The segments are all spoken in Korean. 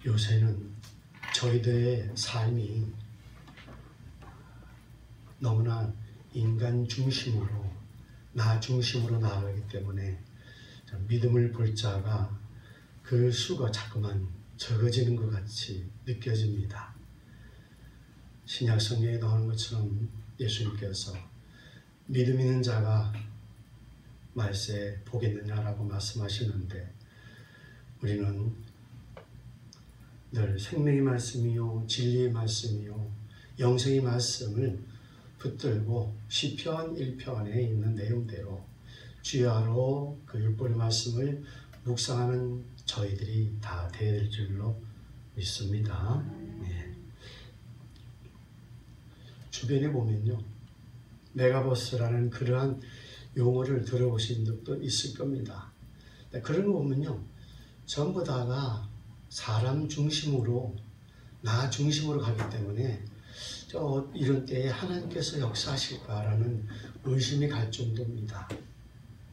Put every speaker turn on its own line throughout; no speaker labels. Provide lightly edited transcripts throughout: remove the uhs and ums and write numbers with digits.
요새는 저희들의 삶이 너무나 인간 중심으로, 나 중심으로 나아가기 때문에 믿음을 볼 자가 그 수가 자꾸만 적어지는 것 같이 느껴집니다. 신약 성경에 나오는 것처럼 예수님께서 믿음 있는 자가 말세 보겠느냐라고 말씀하시는데, 우리는 늘 생명의 말씀이요 진리의 말씀이요 영생의 말씀을 붙들고 시편 1편에 있는 내용대로 주야로 그 율법의 말씀을 묵상하는 저희들이 다 될 줄로 믿습니다. 네. 주변에 보면요, 메가버스라는 그러한 용어를 들어보신 적도 있을 겁니다. 그런 거 보면요, 전부 다가 사람 중심으로, 나 중심으로 가기 때문에 이런 때에 하나님께서 역사하실까라는 의심이 갈 정도입니다.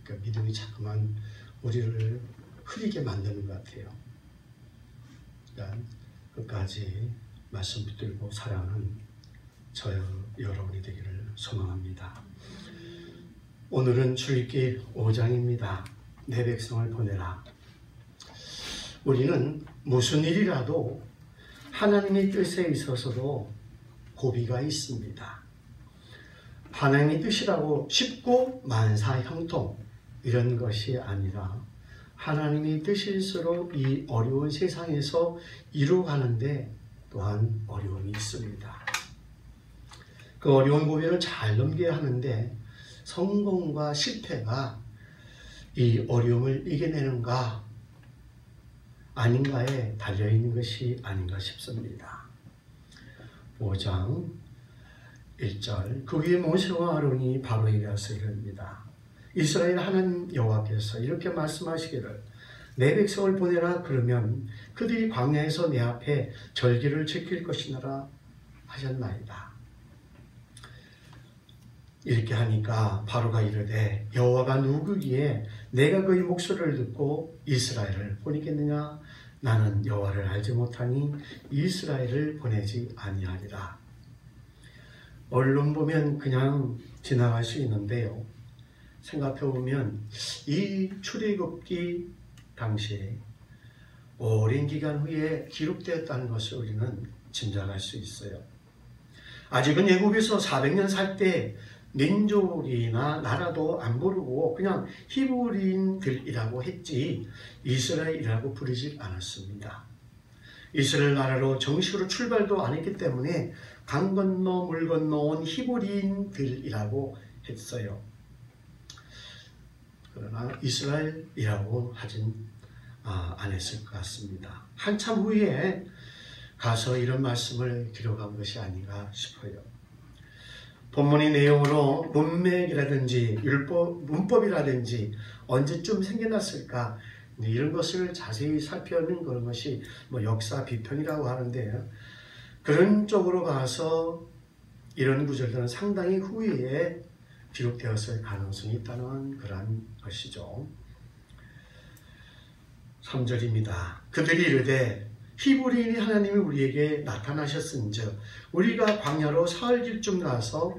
그러니까 믿음이 자꾸만 우리를 흐리게 만드는 것 같아요. 그러니까 끝까지 말씀 붙들고 살아가는 여러분이 되기를 소망합니다. 오늘은 출애굽기 5장입니다. 내 백성을 보내라. 우리는 무슨 일이라도 하나님의 뜻에 있어서도 고비가 있습니다. 하나님의 뜻이라고 쉽고 만사형통 이런 것이 아니라 하나님의 뜻일수록 이 어려운 세상에서 이루어가는데 또한 어려움이 있습니다. 그 어려운 고비를 잘 넘겨야 하는데 성공과 실패가 이 어려움을 이겨내는가 아닌가에 달려있는 것이 아닌가 싶습니다. 5장 1절, 그 위에 모세와 아론이 바로에게 가서 이릅니다. 이스라엘 하나님 여호와께서 이렇게 말씀하시기를 내 백성을 보내라. 그러면 그들이 광야에서 내 앞에 절기를 지킬 것이니라 하셨나이다. 이렇게 하니까 바로가 이르되 여호와가 누구기에 내가 그의 목소리를 듣고 이스라엘을 보내겠느냐? 나는 여호와를 알지 못하니 이스라엘을 보내지 아니하리라. 언론 보면 그냥 지나갈 수 있는데요, 생각해 보면 이 출애굽기 당시에 오랜 기간 후에 기록되었다는 것을 우리는 짐작할 수 있어요. 아직은 애굽에서 400년 살 때 민족이나 나라도 안 부르고 그냥 히브리인들이라고 했지 이스라엘이라고 부르지 않았습니다. 이스라엘 나라로 정식으로 출발도 안 했기 때문에 강 건너 물 건너온 히브리인들이라고 했어요. 그러나 이스라엘이라고 하진 안 했을 것 같습니다. 한참 후에 가서 이런 말씀을 기록한 것이 아닌가 싶어요. 본문의 내용으로 문맥이라든지 문법이라든지 언제쯤 생겨났을까, 이런 것을 자세히 살펴보는 그런 것이 역사 비평이라고 하는데요, 그런 쪽으로 가서 이런 구절들은 상당히 후에 기록되었을 가능성이 있다는 그러한 것이죠. 3절입니다. 그들이 이르되 히브리인이 하나님이 우리에게 나타나셨은즉 우리가 광야로 사흘길쯤 가서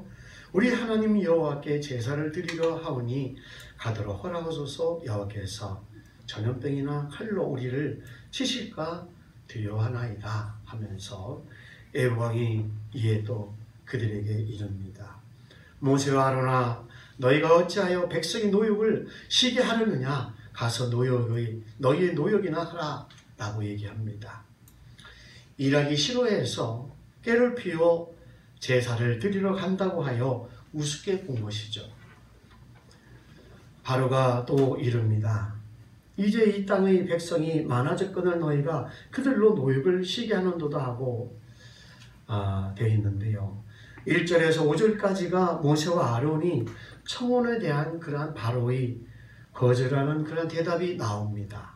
우리 하나님 여호와께 제사를 드리려 하오니 가도록 허락하소서. 여호와께서 전염병이나 칼로 우리를 치실까 두려워하나이다 하면서 애굽왕이 이에 또 그들에게 이릅니다. 모세와 아론아, 너희가 어찌하여 백성의 노역을 쉬게 하려느냐? 가서 너희의 노역이나 하라 라고 얘기합니다. 일하기 싫어해서 깨를 피워 제사를 드리러 간다고 하여 우습게 본 것이죠. 바로가 또 이릅니다. 이제 이 땅의 백성이 많아졌거늘 너희가 그들로 노역을 쉬게 하는도다 하고 되어 있는데요, 1절에서 5절까지가 모세와 아론이 청혼에 대한 그러한 바로의 거절하는 그런 대답이 나옵니다.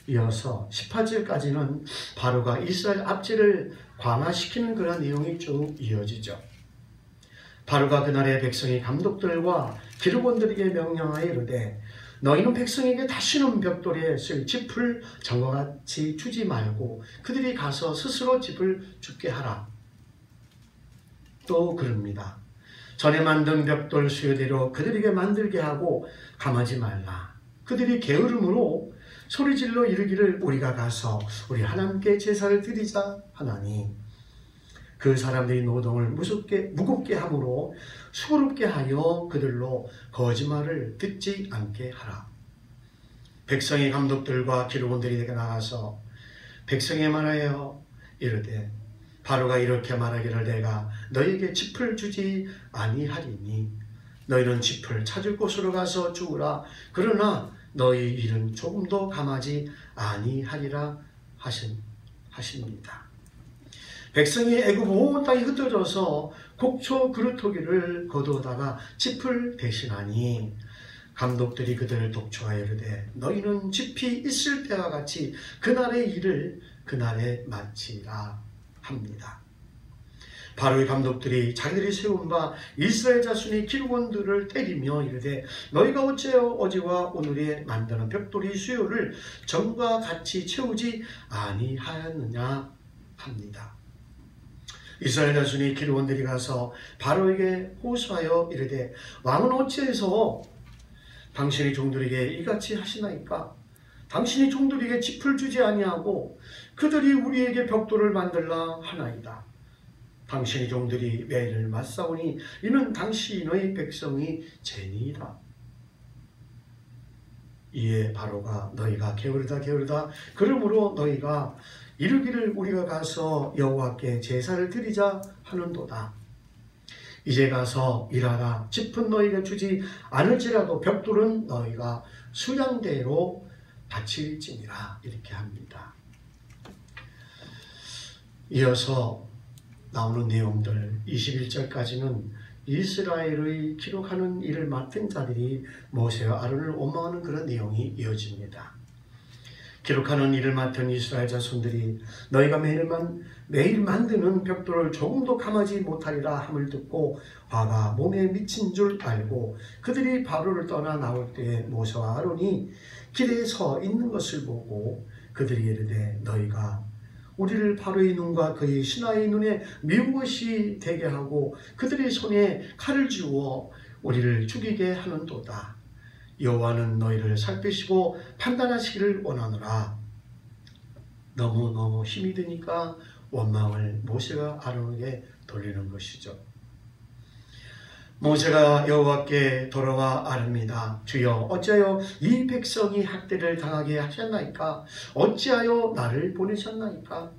이어서 18절까지는 바로가 이스라엘 압제를 완화시키는 그런 내용이 쭉 이어지죠. 바로가 그날의 백성의 감독들과 기르본들에게 명령하여 이르되 너희는 백성에게 다시는 벽돌에 쓸 짚을 전과 같이 주지 말고 그들이 가서 스스로 짚을 줍게 하라. 또 그럽니다. 전에 만든 벽돌 수요대로 그들에게 만들게 하고 감하지 말라. 그들이 게으름으로 소리질러 이르기를 우리가 가서 우리 하나님께 제사를 드리자 하나니 그 사람들이 노동을 무겁게 함으로 수고롭게 하여 그들로 거짓말을 듣지 않게 하라. 백성의 감독들과 기록원들이 내게 나가서 백성에 말하여 이르되 바로가 이렇게 말하기를 내가 너희에게 짚을 주지 아니하리니 너희는 짚을 찾을 곳으로 가서 죽으라. 그러나 너희 일은 조금도 감하지 아니하리라 하십니다. 백성이 애굽 온 땅이 흩어져서 곡초 그루터기를 거두다가 짚을 대신하니 감독들이 그들을 독촉하여 이르되 너희는 짚이 있을 때와 같이 그날의 일을 그날에 마치라 합니다. 바로의 감독들이 자기들이 세운 바 이스라엘 자손의 기록원들을 때리며 이르되 너희가 어찌하여 어제와 오늘에 만드는 벽돌이 수요를 전과 같이 채우지 아니하였느냐 합니다. 이스라엘 자손의 기록원들이 가서 바로에게 호소하여 이르되 왕은 어찌해서 당신의 종들에게 이같이 하시나이까? 당신이 종들에게 짚을 주지 아니하고 그들이 우리에게 벽돌을 만들라 하나이다. 당신의 종들이 매일을 맞사오니 이는 당신의 백성이 죄니이다. 이에 바로가 너희가 게으르다 그러므로 너희가 이르기를 우리가 가서 여호와께 제사를 드리자 하는도다. 이제 가서 일하라. 짚은 너희가 주지 않을지라도 벽돌은 너희가 수량대로 바칠지니라. 이렇게 합니다. 이어서 나오는 내용들 21절까지는 이스라엘의 기록하는 일을 맡은 자들이 모세와 아론을 원망하는 그런 내용이 이어집니다. 기록하는 일을 맡은 이스라엘 자손들이 너희가 매일 만드는 벽돌을 조금도 감하지 못하리라 함을 듣고 화가 몸에 미친 줄 알고 그들이 바로를 떠나 나올 때에 모세와 아론이 길에 서 있는 것을 보고 그들이 이르되 너희가 우리를 바로의 눈과 그의 신하의 눈에 미운 것이 되게 하고 그들의 손에 칼을 쥐워 우리를 죽이게 하는도다. 여호와는 너희를 살피시고 판단하시기를 원하노라. 너무 힘이 드니까 원망을 모세가 아론에게 돌리는 것이죠. 모세가 여호와께 돌아와 아릅니다. 주여 어찌하여 이 백성이 학대를 당하게 하셨나이까? 어찌하여 나를 보내셨나이까?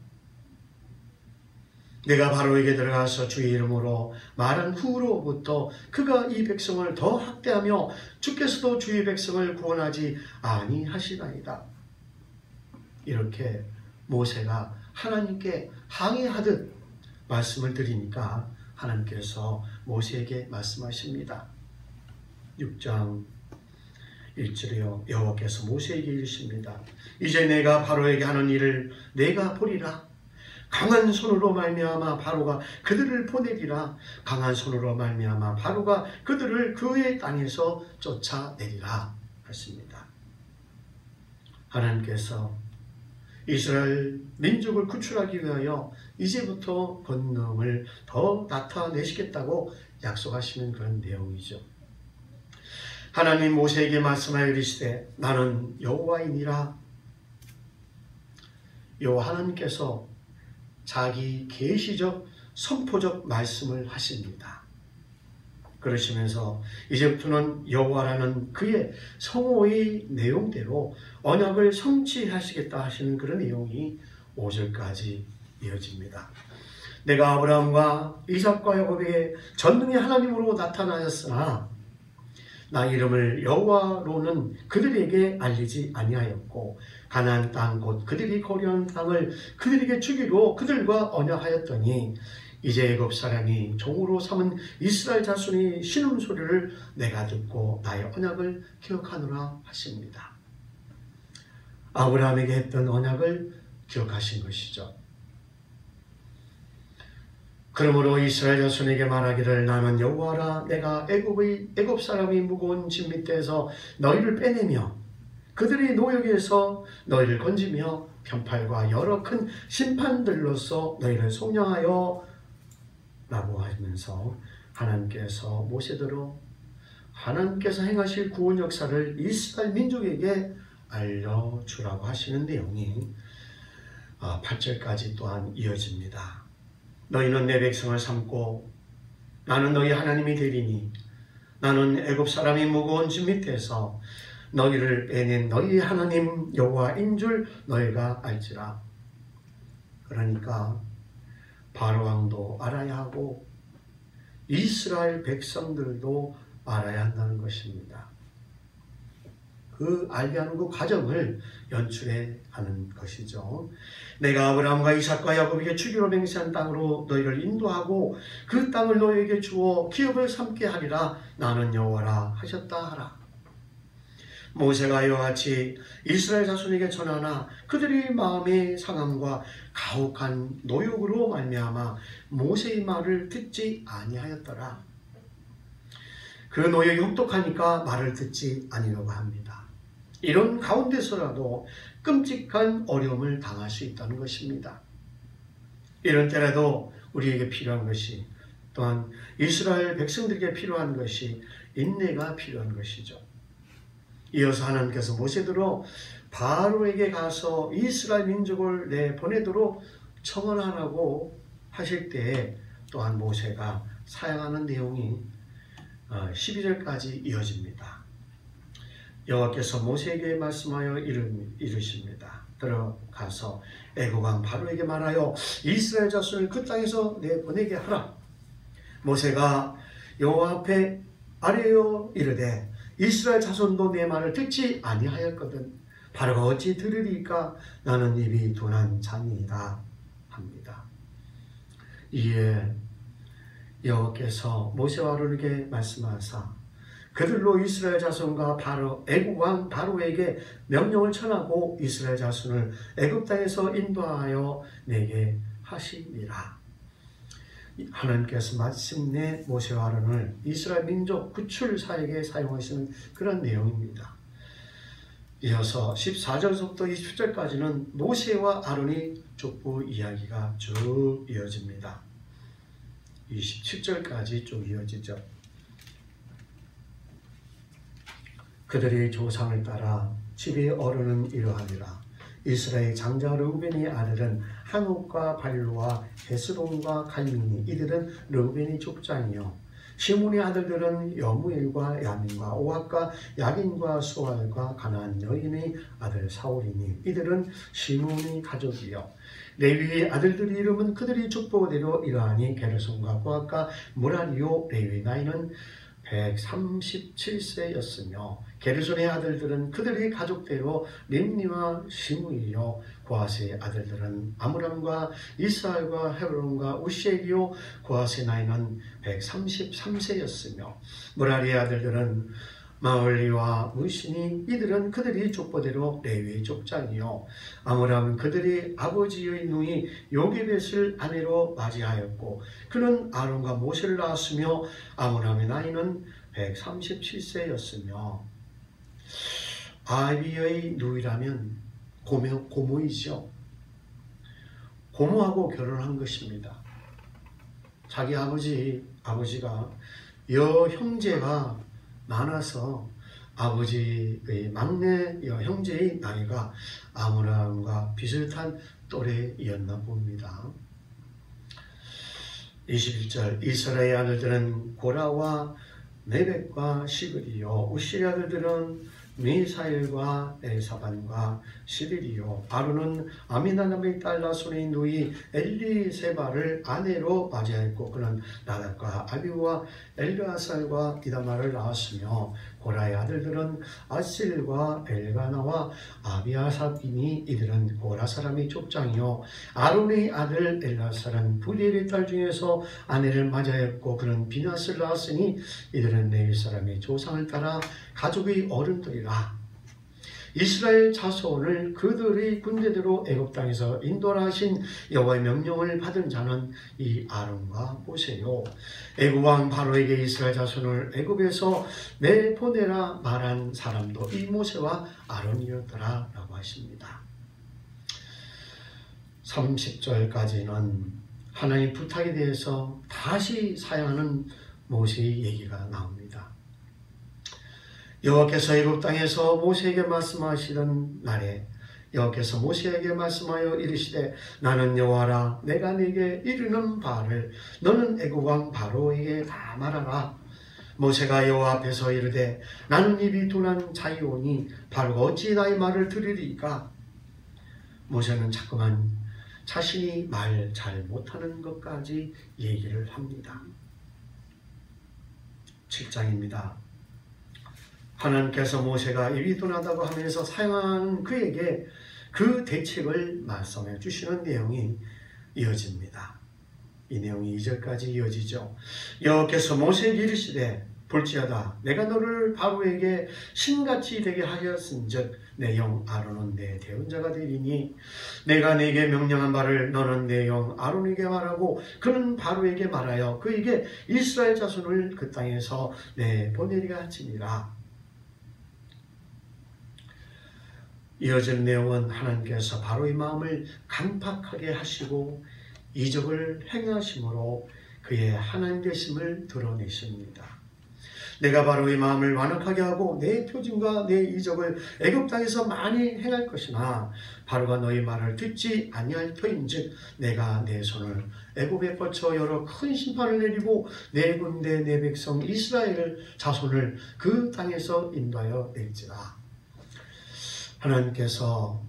내가 바로에게 들어가서 주의 이름으로 말한 후로부터 그가 이 백성을 더 학대하며 주께서도 주의 백성을 구원하지 아니하시나이다. 이렇게 모세가 하나님께 항의하듯 말씀을 드리니까 하나님께서 모세에게 말씀하십니다. 6장 1절에요. 여호와께서 모세에게 이르십니다. 이제 내가 바로에게 하는 일을 내가 보리라. 강한 손으로 말미암아 바로가 그들을 보내리라. 강한 손으로 말미암아 바로가 그들을 그의 땅에서 쫓아내리라 하십니다. 하나님께서 이스라엘 민족을 구출하기 위하여 이제부터 권능을 더 나타내시겠다고 약속하시는 그런 내용이죠. 하나님 모세에게 말씀하여 이르시되 나는 여호와이니라. 여호와 하나님께서 자기 계시적 선포적 말씀을 하십니다. 그러시면서 이제부터는 여호와라는 그의 성호의 내용대로 언약을 성취하시겠다 하시는 그런 내용이 5절까지 이어집니다. 내가 아브라함과 이삭과 야곱에게 전능의 하나님으로 나타나셨으나 나 이름을 여호와로는 그들에게 알리지 아니하였고 가나안 땅 곧 그들이 거류한 땅을 그들에게 주기로 그들과 언약하였더니 이제 애굽 사람이 종으로 삼은 이스라엘 자손의 신음소리를 내가 듣고 나의 언약을 기억하노라 하십니다. 아브라함에게 했던 언약을 기억하신 것이죠. 그러므로 이스라엘 자손에게 말하기를 나는 여호와라. 내가 애굽 사람이 무거운 짐 밑에서 너희를 빼내며 그들의 노역에서 너희를 건지며 편팔과 여러 큰 심판들로서 너희를 속량하여 라고 하면서 하나님께서 모세대로 하나님께서 행하실 구원 역사를 이스라엘 민족에게 알려주라고 하시는 내용이 8절까지 또한 이어집니다. 너희는 내 백성을 삼고 나는 너희 하나님이 되리니 나는 애굽 사람이 무거운 짐 밑에서 너희를 빼낸 너희 하나님 여호와인 줄 너희가 알지라. 그러니까 바로왕도 알아야 하고 이스라엘 백성들도 알아야 한다는 것입니다. 그 알게 하는 그 과정을 연출해 하는 것이죠. 내가 아브라함과 이삭과 야곱에게 주기로 맹세한 땅으로 너희를 인도하고 그 땅을 너희에게 주어 기업을 삼게 하리라. 나는 여호와라 하셨다 하라. 모세가 이와 같이 이스라엘 자손에게 전하나 그들이 마음의 상함과 가혹한 노역으로 말미암아 모세의 말을 듣지 아니하였더라. 그 노역이 혹독하니까 말을 듣지 아니려고 합니다. 이런 가운데서라도 끔찍한 어려움을 당할 수 있다는 것입니다. 이런 때라도 우리에게 필요한 것이, 또한 이스라엘 백성들에게 필요한 것이 인내가 필요한 것이죠. 이어서 하나님께서 모세대로 바로에게 가서 이스라엘 민족을 내보내도록 청원하라고 하실 때에 또한 모세가 사용하는 내용이 12절까지 이어집니다. 여호와께서 모세에게 말씀하여 이르십니다. 들어가서 애굽 왕 바로에게 말하여 이스라엘 자손을 그 땅에서 내보내게 하라. 모세가 여호와 앞에 아뢰어 이르되 이스라엘 자손도 내 말을 듣지 아니하였거든 바로가 어찌 들으리까? 나는 입이 둔한 자니이다 합니다. 이에 여호와께서 모세와 아론에게 말씀하사 그들로 이스라엘 자손과 바로 애굽 왕 바로에게 명령을 전하고 이스라엘 자손을 애굽 땅에서 인도하여 내게 하시니라. 하나님께서 마침내 모세와 아론을 이스라엘 민족 구출 사역에 사용하시는 그런 내용입니다. 이어서 14절부터 20절까지는 모세와 아론의 족보 이야기가 쭉 이어집니다. 27절까지 쭉 이어지죠. 그들의 조상을 따라 집의 어른은 이러하니라. 이스라엘 장자 르우벤의 아들은 한옥과 발루와 헤스론과 갈미니 이들은 르우벤의 족장이요. 시몬의 아들들은 여무엘과 야민과 오합과 야긴과 수알과 가나안 여인의 아들 사울이니 이들은 시몬의 가족이요. 레위의 아들들의 이름은 그들이 족보대로 이러하니 게르손과 고핫과 무라리요. 레위 나이는 137세였으며 게르손의 아들들은 그들의 가족대로 림니와 시므이요. 고핫의 아들들은 아므람과 이스라엘과 헤브론과 우시엘이요. 고핫의 나이는 133세였으며 무라리의 아들들은 마을리와 무시니 이들은 그들이 족보대로 레위의 족장이요. 아므람은 그들의 아버지의 누이 요게벳을 아내로 맞이하였고 그는 아론과 모세를 낳았으며 아므람의 나이는 137세였으며 아비의 누이라면 고모이죠. 고모하고 결혼한 것입니다. 자기 아버지가 여형제가 많아서 아버지의 막내 여형제의 나이가 아므람과 비슷한 또래이었나 봅니다. 21절 이스라엘 아들들은 고라와 네벡과 시그리요. 우시의 아들들은 미사엘과 엘사반과 시리리요. 아론은 아미나답의 딸 나손의 누이 엘리세바를 아내로 맞이하였고 그는 나답과 아비우와 엘르아살과 이다마를 낳았으며 고라의 아들들은 아실과 엘가나와 아비아삽이니 이들은 고라 사람의 족장이요. 아론의 아들 엘라살은 부리엘의 딸 중에서 아내를 맞이하였고 그는 비나스를 낳았으니 이들은 레위 사람의 조상을 따라 가족의 어른들이라. 이스라엘 자손을 그들의 군대대로 애굽 땅에서 인도하라 하신 여호와의 명령을 받은 자는 이 아론과 모세요. 애굽 왕 바로에게 이스라엘 자손을 애굽에서 내보내라 말한 사람도 이 모세와 아론이었더라 라고 하십니다. 30절까지는 하나님 부탁에 대해서 다시 사용하는 모세의 얘기가 나옵니다. 여호와께서 애굽 땅에서 모세에게 말씀하시던 날에 여호와께서 모세에게 말씀하여 이르시되 나는 여호와라 내가 네게 이르는 바를 너는 애굽 왕 바로에게 다 말하라. 모세가 여호와 앞에서 이르되 나는 입이 둔한 자이오니 바로가 어찌 나의 말을 들으리까. 모세는 자꾸만 자신이 말 잘 못하는 것까지 얘기를 합니다. 7장입니다. 하나님께서 모세가 입이 둔하다고 하면서 사용하는 그에게 그 대책을 말씀해 주시는 내용이 이어집니다. 이 내용이 2절까지 이어지죠. 여호와께서 모세에게 이르시되 볼지어다 내가 너를 바로에게 신같이 되게 하였은즉 내 영 아론은 내 대언자가 되리니 내가 네게 명령한 바를 너는 내 영 아론에게 말하고 그는 바로에게 말하여 그에게 이스라엘 자손을 그 땅에서 내보내리라 하시니라. 이어진 내용은 하나님께서 바로의 마음을 강팍하게 하시고 이적을 행하심으로 그의 하나님 되심을 드러내십니다. 내가 바로의 마음을 완악하게 하고 내 표징과 내 이적을 애굽 땅에서 많이 행할 것이나 바로가 너희 말을 듣지 아니할 터인즉 내가 내 손을 애굽에 뻗쳐 여러 큰 심판을 내리고 내 군대 내 백성 이스라엘 자손을 그 땅에서 인도하여 낼지라. 하나님께서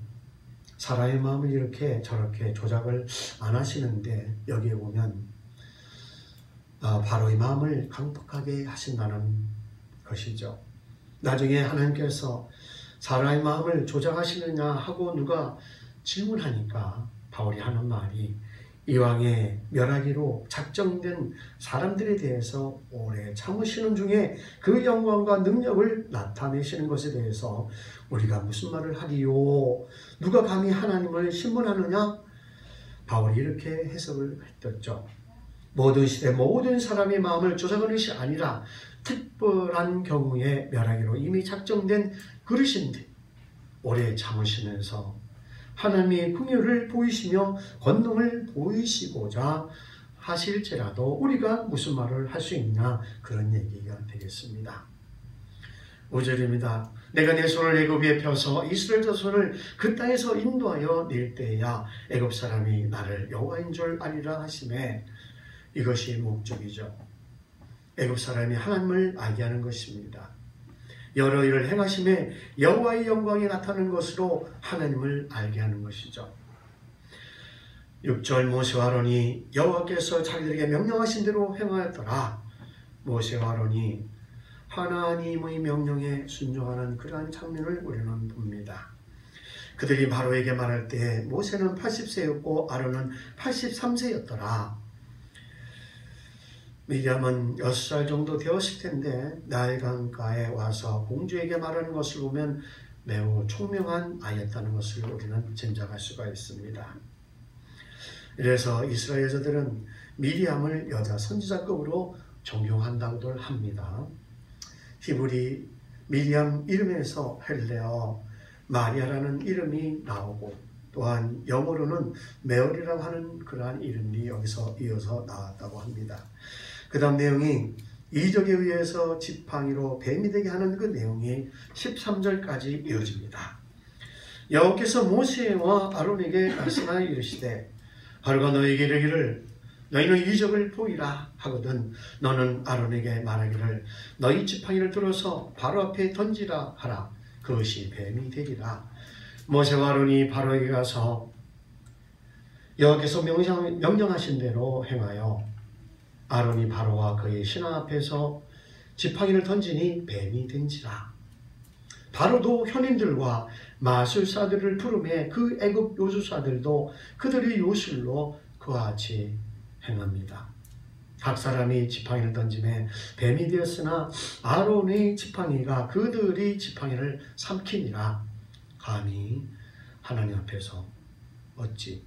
사람의 마음을 이렇게 저렇게 조작을 안 하시는데 여기에 보면 바로의 마음을 강팍하게 하신다는 것이죠. 나중에 하나님께서 사람의 마음을 조작하시느냐 하고 누가 질문하니까 바울이 하는 말이 이왕에 멸하기로 작정된 사람들에 대해서 오래 참으시는 중에 그 영광과 능력을 나타내시는 것에 대해서 우리가 무슨 말을 하리요? 누가 감히 하나님을 신문하느냐? 바울이 이렇게 해석을 했었죠. 모든 시대 모든 사람의 마음을 조작하는 것이 아니라 특별한 경우에 멸하기로 이미 작정된 그릇인데 오래 참으시면서 하나님의 긍휼을 보이시며 권능을 보이시고자 하실지라도 우리가 무슨 말을 할 수 있냐 그런 얘기가 되겠습니다. 5절입니다. 내가 내 손을 애굽에 펴서 이스라엘 자손을 그 땅에서 인도하여 낼 때야 애굽 사람이 나를 여호와인 줄 아리라 하시매. 이것이 목적이죠. 애굽 사람이 하나님을 알게 하는 것입니다. 여러 일을 행하심에 여호와의 영광이 나타나는 것으로 하나님을 알게 하는 것이죠. 6절 모세와 아론이 여호와께서 자기들에게 명령하신 대로 행하였더라. 모세와 아론이 하나님의 명령에 순종하는 그러한 장면을 우리는 봅니다. 그들이 바로에게 말할 때 모세는 80세였고 아론은 83세였더라. 미리암은 6살 정도 되었을 텐데 나일 강가에 와서 공주에게 말하는 것을 보면 매우 총명한 아이였다는 것을 우리는 짐작할 수가 있습니다. 이래서 이스라엘 여자들은 미리암을 여자 선지자급으로 존경한다고들 합니다. 히브리 미리암 이름에서 헬레어 마리아라는 이름이 나오고 또한 영어로는 메어리라고 하는 그러한 이름이 여기서 이어서 나왔다고 합니다. 그 다음 내용이 이적에 의해서 지팡이로 뱀이 되게 하는 그 내용이 13절까지 이어집니다. 여호와께서 모세와 아론에게 말씀하여 이르시되 바로가 너에게 이르기를 너희는 이적을 보이라 하거든 너는 아론에게 말하기를 너희 지팡이를 들어서 바로 앞에 던지라 하라. 그것이 뱀이 되리라. 모세와 아론이 바로에게 가서 여호와께서 명령하신 대로 행하여 아론이 바로와 그의 신하 앞에서 지팡이를 던지니 뱀이 된지라. 바로도 현인들과 마술사들을 부르매 그 애굽 요술사들도 그들의 요술로 그와 같이 행합니다. 각 사람이 지팡이를 던짐에 뱀이 되었으나 아론의 지팡이가 그들의 지팡이를 삼키니라. 감히 하나님 앞에서 얻지.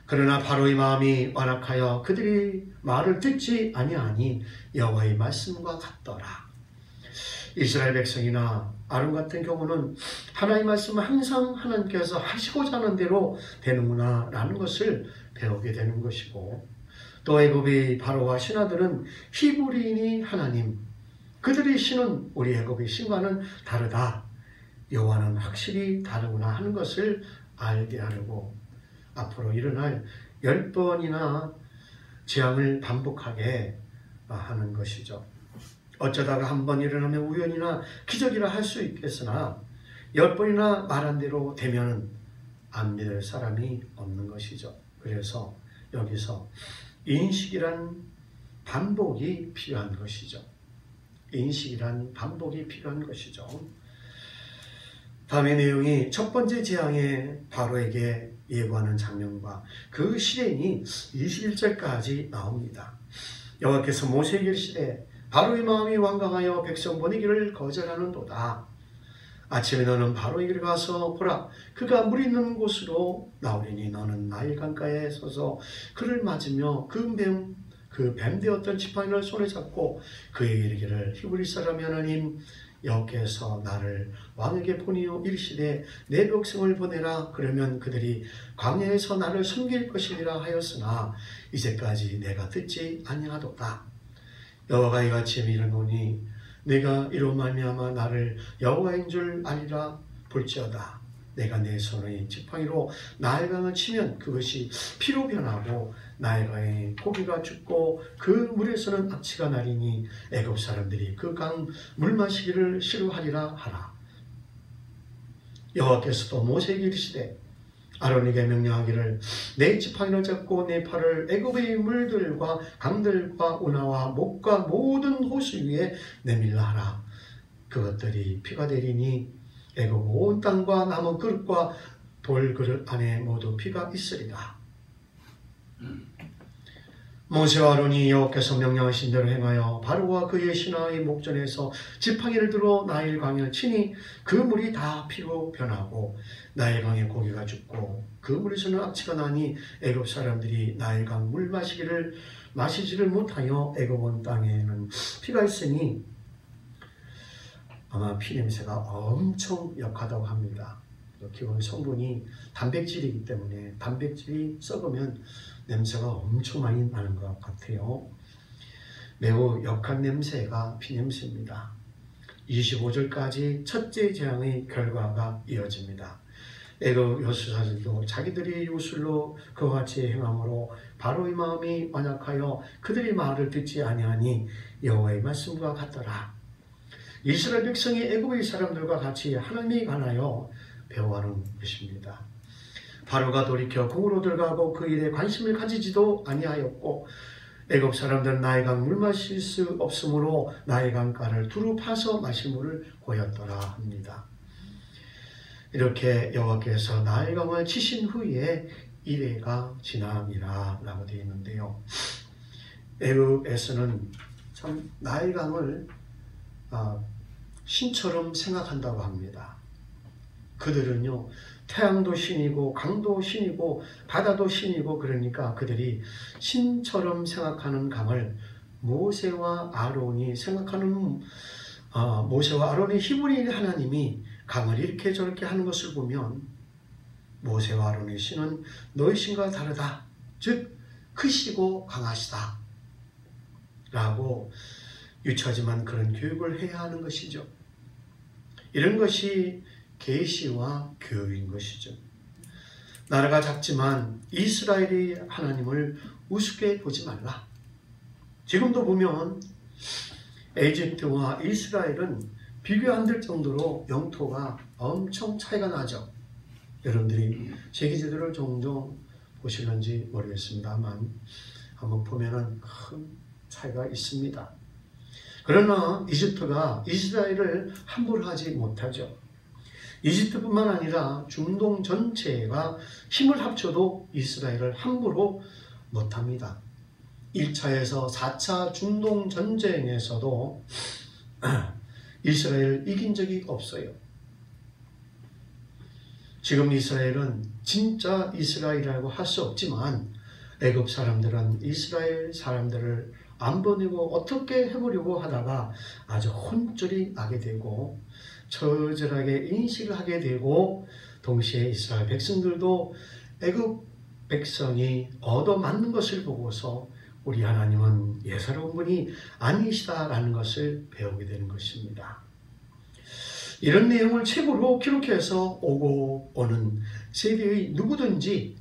그러나 바로의 마음이 완악하여 그들이 말을 듣지 아니하니 여호와의 말씀과 같더라. 이스라엘 백성이나 아론 같은 경우는 하나님의 말씀을 항상 하나님께서 하시고자 하는 대로 되는구나 라는 것을 배우게 되는 것이고, 또 애굽의 바로와 신하들은 히브리인이 하나님, 그들의 신은 우리 애굽의 신과는 다르다, 여호와는 확실히 다르구나 하는 것을 알게 하려고 앞으로 일어날 10번이나 재앙을 반복하게 하는 것이죠. 어쩌다가 한 번 일어나면 우연이나 기적이라 할 수 있겠으나 10번이나 말한 대로 되면 안 믿을 사람이 없는 것이죠. 그래서 여기서 인식이란 반복이 필요한 것이죠. 인식이란 반복이 필요한 것이죠. 다음의 내용이 첫 번째 재앙에 바로에게 예고하는 장면과 그 실행이 21절까지 나옵니다. 여호와께서 모세에게 이르시되 바로의 마음이 완강하여 백성 보내기를 거절하는도다. 아침에 너는 바로에게 가서 보라, 그가 물 있는 곳으로 나오리니 너는 나일 강가에 서서 그를 맞으며 그 뱀 되었던 지팡이를 손에 잡고 그에게 이르기를 히브리 사람이 하나님 여호와께서 나를 왕에게 보내어 이르시되 내 백성을 보내라. 그러면 그들이 광야에서 나를 섬길 것이니라 하였으나 이제까지 내가 듣지 아니하도다. 여호와가 이같이 이르노니 내가 이로 말미암아 나를 여호와인 줄 아리라. 볼지어다 내가 내 손의 지팡이로 나일강을 치면 그것이 피로 변하고 나일강의 고기가 죽고 그 물에서는 악취가 나리니 애굽 사람들이 그 강 물 마시기를 싫어하리라 하라. 여호와께서도 모세에게 이르시되 아론에게 명령하기를 내 지팡이를 잡고 내 팔을 애굽의 물들과 강들과 운하와 목과 모든 호수 위에 내밀라 하라. 그것들이 피가 되리니 애굽 온 땅과 나무 그릇과 돌 그릇 안에 모두 피가 있으리라. 모세와 아론이 여호와께서 명령하신 대로 행하여 바로와 그의 신하의 목전에서 지팡이를 들어 나일 강을 치니 그 물이 다 피로 변하고 나일 강의 고기가 죽고 그 물에서는 악취가 나니 애굽 사람들이 나일 강 물 마시지를 못하여 애굽 온 땅에는 피가 있으니 아마 피 냄새가 엄청 역하다고 합니다. 기본 성분이 단백질이기 때문에 단백질이 썩으면 냄새가 엄청 많이 나는 것 같아요. 매우 역한 냄새가 피 냄새입니다. 25절까지 첫째 재앙의 결과가 이어집니다. 애굽 요술사들도 자기들이 요술로 그와 같이 행함으로 바로의 마음이 완악하여 그들이 말을 듣지 아니하니 여호와의 말씀과 같더라. 이스라엘 백성이 애굽의 사람들과 같이 하나님에 관하여 배워하는 것입니다. 바로가 돌이켜 궁으로 들어가고 그 일에 관심을 가지지도 아니하였고 애굽 사람들은 나일강 물 마실 수 없으므로 나일강 가를 두루 파서 마실 물을 고였더라 합니다. 이렇게 여호와께서 나일강을 치신 후에 이래가 지남이라 라고 되어 있는데요. 애굽에서는 참 나일강을 신처럼 생각한다고 합니다. 그들은요, 태양도 신이고 강도 신이고 바다도 신이고 그러니까 그들이 신처럼 생각하는 강을 모세와 아론이 히브리인 하나님이 강을 이렇게 저렇게 하는 것을 보면 모세와 아론의 신은 너희 신과 다르다. 즉 크시고 강하시다. 라고 유치하지만 그런 교육을 해야 하는 것이죠. 이런 것이 계시와 교육인 것이죠. 나라가 작지만 이스라엘의 하나님을 우습게 보지 말라. 지금도 보면 이집트와 이스라엘은 비교 안 될 정도로 영토가 엄청 차이가 나죠. 여러분들이 세계지도를 종종 보시는지 모르겠습니다만 한번 보면은 큰 차이가 있습니다. 그러나 이집트가 이스라엘을 함부로 하지 못하죠. 이집트뿐만 아니라 중동 전체가 힘을 합쳐도 이스라엘을 함부로 못합니다. 1차에서 4차 중동 전쟁에서도 이스라엘을 이긴 적이 없어요. 지금 이스라엘은 진짜 이스라엘이라고 할 수 없지만 애굽 사람들은 이스라엘 사람들을 안 보내고 어떻게 해보려고 하다가 아주 혼쭐이 나게 되고 처절하게 인식을 하게 되고 동시에 이스라엘 백성들도 애굽 백성이 얻어맞는 것을 보고서 우리 하나님은 예사로운 분이 아니시다라는 것을 배우게 되는 것입니다. 이런 내용을 책으로 기록해서 오고 오는 세대의 누구든지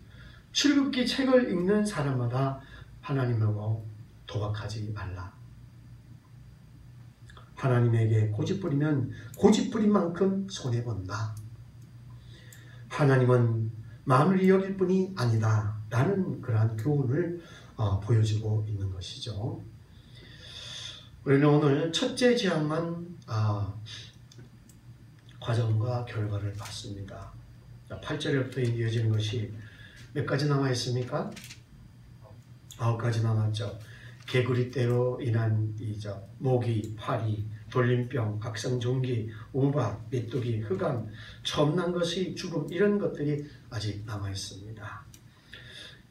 출애굽기 책을 읽는 사람마다 하나님하고 도박하지 말라. 하나님에게 고집부리면 고집부린 만큼 손해본다. 하나님은 마누리 여길 뿐이 아니다 라는 그러한 교훈을 보여주고 있는 것이죠. 우리는 오늘 첫째 재앙만 과정과 결과를 봤습니다. 8절부터 이어지는 것이 몇 가지 남아 있습니까? 9가지 남았죠. 개구리떼로 인한 이적, 모기, 파리, 돌림병, 각성종기, 우박, 메뚜기, 흑암, 처음 난 것이 죽음, 이런 것들이 아직 남아 있습니다.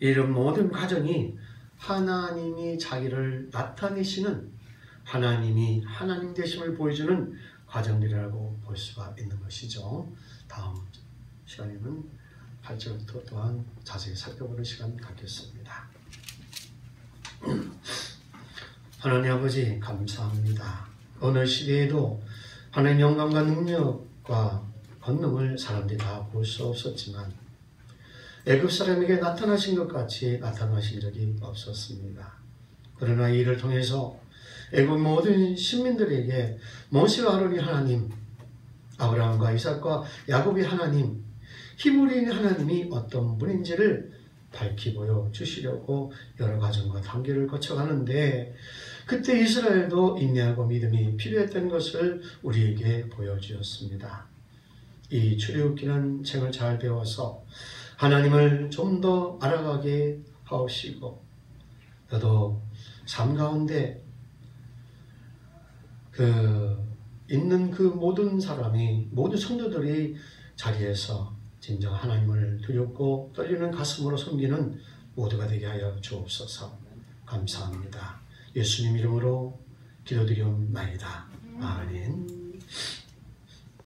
이런 모든 과정이 하나님이 자기를 나타내시는, 하나님이 하나님 되심을 보여주는 과정들이라고 볼 수가 있는 것이죠. 다음 시간에는 8절부터 또한 자세히 살펴보는 시간 갖겠습니다. 하나님 아버지 감사합니다. 어느 시대에도 하나님의 영광과 능력과 권능을 사람들이 다 볼 수 없었지만 애굽 사람에게 나타나신 것 같이 나타나신 적이 없었습니다. 그러나 이를 통해서 애굽 모든 시민들에게 모세와 아론이 하나님, 아브라함과 이삭과 야곱이 하나님, 히브리인 하나님이 어떤 분인지를 밝히 보여주시려고 여러 과정과 단계를 거쳐가는데, 그때 이스라엘도 인내하고 믿음이 필요했던 것을 우리에게 보여주었습니다. 이 출애굽기라는 책을 잘 배워서 하나님을 좀 더 알아가게 하옵시고, 너도 삶 가운데 있는 그 모든 사람이, 모든 성도들이 자리에서 진정 하나님을 두렵고 떨리는 가슴으로 섬기는 모두가 되게 하여 주옵소서. 감사합니다. 예수님 이름으로 기도드리옵나이다. 아멘.